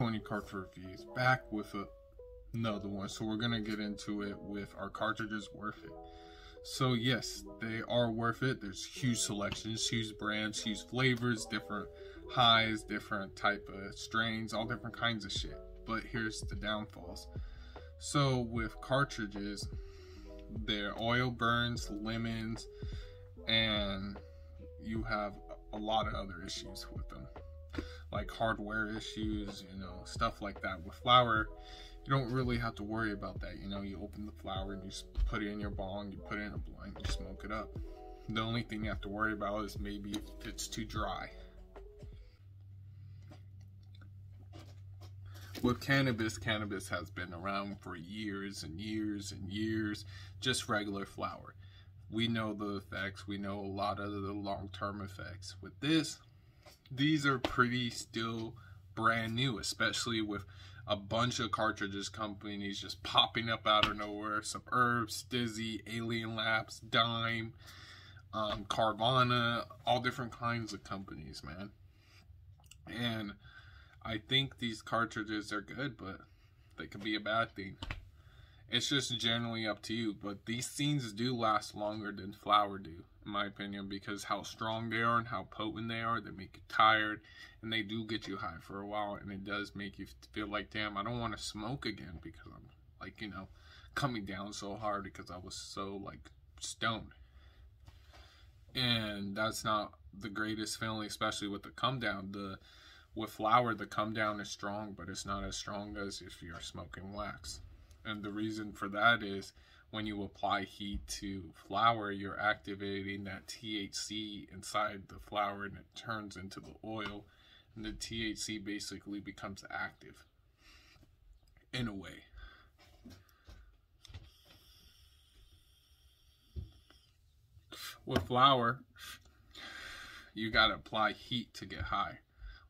20 cartridge reviews, back with another one. So we're gonna get into it with our cartridges worth it. So yes, they are worth it. There's huge selections, huge brands, huge flavors, different highs, different type of strains, all different kinds of shit. But here's the downfalls. So with cartridges, their oil burns, lemons, and you have a lot of other issues with them, like hardware issues, stuff like that. With flour, you don't really have to worry about that. You open the flour and you just put it in your bong, you put it in a blunt, you smoke it up. The only thing you have to worry about is maybe if it's too dry. With cannabis has been around for years and years and years, just regular flour. We know the effects, we know a lot of the long-term effects. With this, these are pretty still brand new, especially with a bunch of cartridges companies just popping up out of nowhere. Some Herbs, Stizzy, Alien Labs, Dime, Carvana, all different kinds of companies, man. And I think these cartridges are good, but they could be a bad thing. It's just generally up to you. But these things do last longer than flour do, in my opinion, because how strong they are and how potent they are. They make you tired, and they do get you high for a while, and it does make you feel like, damn, I don't want to smoke again, because I'm like, coming down so hard because I was so like stoned. And that's not the greatest feeling, especially with the come down. With flour, the come down is strong, but it's not as strong as if you're smoking wax. And the reason for that is when you apply heat to flour, you're activating that THC inside the flour, and it turns into the oil, and the THC basically becomes active in a way. With flour, you gotta apply heat to get high.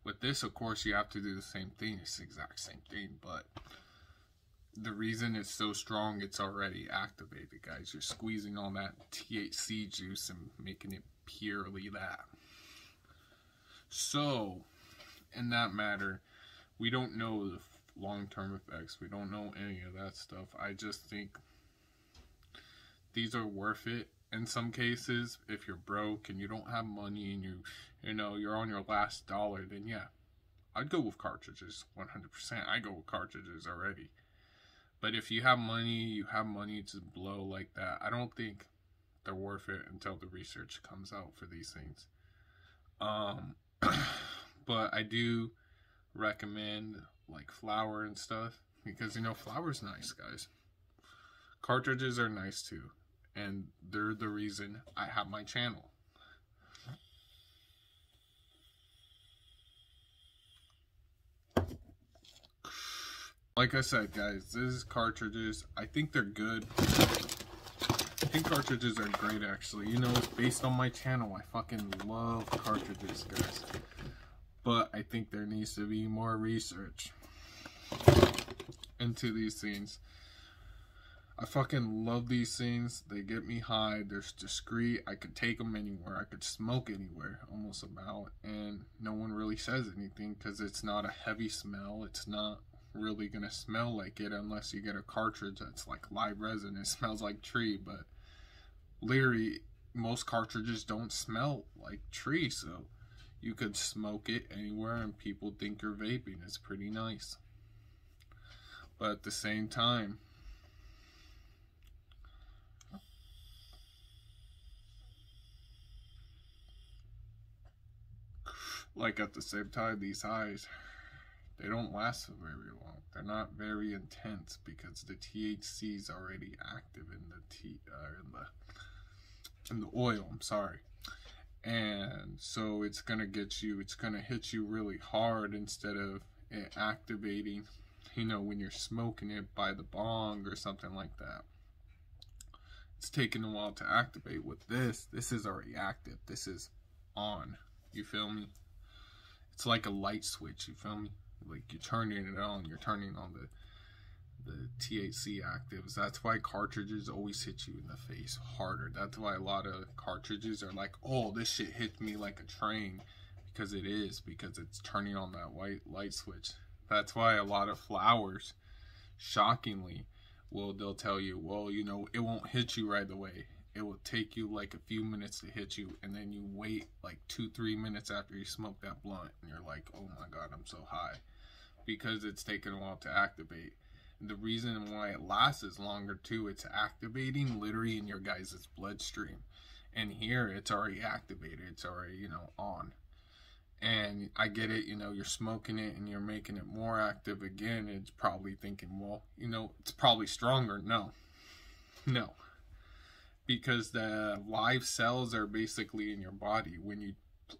With this, of course, you have to do the same thing. It's the exact same thing, but the reason it's so strong, it's already activated, guys. You're squeezing all that THC juice and making it purely that. So, in that matter, we don't know the long-term effects. We don't know any of that stuff. I just think these are worth it. In some cases, if you're broke and you don't have money and you're on your last dollar, then yeah, I'd go with cartridges 100%. I go with cartridges already. But if you have money to blow like that, I don't think they're worth it until the research comes out for these things. But I do recommend like flour and stuff, because flour's nice, guys. Cartridges are nice too, and they're the reason I have my channel. Like I said, guys, this is cartridges. I think they're good. I think cartridges are great, actually. Based on my channel, I fucking love cartridges, guys. But I think there needs to be more research into these things. I fucking love these things. They get me high. They're discreet. I could take them anywhere. I could smoke anywhere, almost about. And no one really says anything, because it's not a heavy smell. It's not really gonna smell like it unless you get a cartridge that's like live resin. It smells like tree, but literally most cartridges don't smell like tree, so you could smoke it anywhere and people think you're vaping. It's pretty nice. But at the same time, these highs, they don't last for very long. They're not very intense because the THC is already active in the oil. I'm sorry, and so it's gonna hit you really hard instead of it activating. When you're smoking it by the bong or something like that, it's taking a while to activate. With this is already active. This is on. You feel me? It's like a light switch. You feel me? Like you're turning it on, you're turning on the THC actives. That's why cartridges always hit you in the face harder. That's why a lot of cartridges are like, oh, this shit hit me like a train, because it's turning on that white light switch. That's why a lot of flowers, shockingly, they'll tell you, well, you know, it won't hit you right away. It will take you like a few minutes to hit you, and then you wait like 2-3 minutes after you smoke that blunt, and you're like, oh my god, I'm so high, because it's taken a while to activate. And the reason why it lasts is longer too, it's activating literally in your guys' bloodstream, and here it's already activated, it's already, you know, on. And I get it, you know, you're smoking it and you're making it more active again. It's probably thinking, well, you know, it's probably stronger. No, because the live cells are basically in your body. When you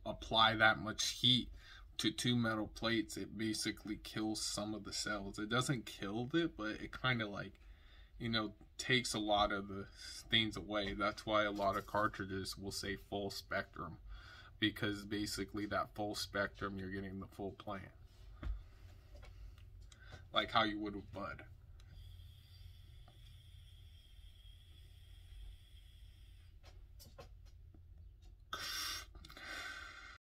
apply that much heat to two metal plates, it basically kills some of the cells. It doesn't kill it, but it kind of like, you know, takes a lot of the things away. That's why a lot of cartridges will say full spectrum, because basically that full spectrum, you're getting the full plant, like how you would with bud.